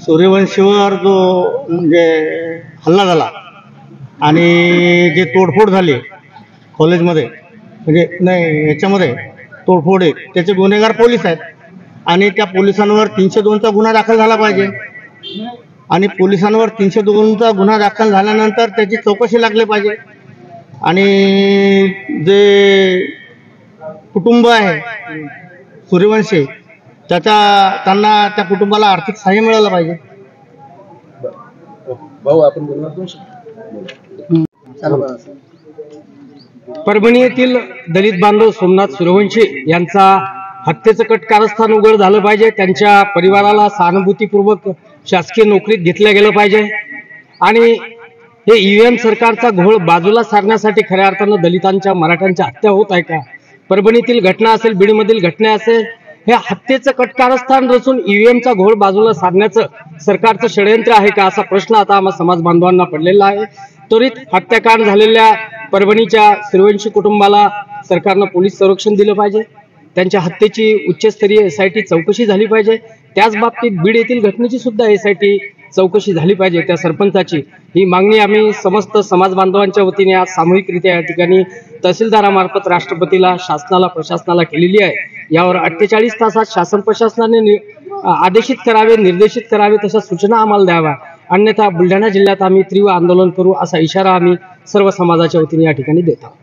सूर्यवंशीवर जो म्हणजे हल्ला झाला आणि जे तोडफोड झाली कॉलेजमध्ये, म्हणजे नाही याच्यामध्ये तोडफोड आहे, त्याचे गुन्हेगार पोलीस आहेत आणि त्या पोलिसांवर 302चा गुन्हा दाखल झाला पाहिजे आणि पोलिसांवर 302चा गुन्हा दाखल झाल्यानंतर त्याची चौकशी लागली पाहिजे आणि जे कुटुंब आहे सूर्यवंशी त्यांना त्या कुटुंबाला आर्थिक सहाय्य मिळालं पाहिजे. भाऊ आपण बोलणार परभणी येथील दलित बांधव सोमनाथ सूर्यवंशी यांचा हत्येचं कट कारस्थान उघड झालं पाहिजे. त्यांच्या परिवाराला सहानुभूतीपूर्वक शासकीय नोकरीत घेतलं गेलं पाहिजे आणि हे ईव्हीएम सरकारचा घोळ बाजूला सारण्यासाठी खऱ्या अर्थानं दलितांच्या मराठ्यांच्या हत्या होत आहे का? परभणीतील घटना असेल, बीडमधील घटना असेल, हे हत्येचं कट कारस्थान रचून ईव्हीएमचा घोळ बाजूला सारण्याचं सरकारचं षडयंत्र आहे का, असा प्रश्न आता आम्हा समाज बांधवांना पडलेला आहे. त्वरित हत्याकांड झालेल्या परभणीच्या सूर्यवंशी कुटुंबाला सरकारनं पोलीस संरक्षण दिलं पाहिजे. त्यांच्या हत्येची उच्चस्तरीय SIT चौकशी झाली पाहिजे. त्याच बाबतीत बीड येथील घटनेची सुद्धा SIT चौकशी झाली पाहिजे, त्या सरपंचाची. ही मागणी आम्ही समस्त समाज बांधवांच्या वतीने आज सामूहिकरित्या या ठिकाणी तहसीलदारामार्फत राष्ट्रपतीला, शासनाला, प्रशासनाला केलेली आहे. यावर 48 तासात शासन प्रशासनाने आदेशित करावे, निर्देशित करावे, तशा सूचना आम्हाला द्याव्या. अन्यथा बुलढाणा जिल्ह्यात आम्ही तीव्र आंदोलन करू, असा इशारा आम्ही सर्व समाजाच्या वतीने या ठिकाणी देत आहोत.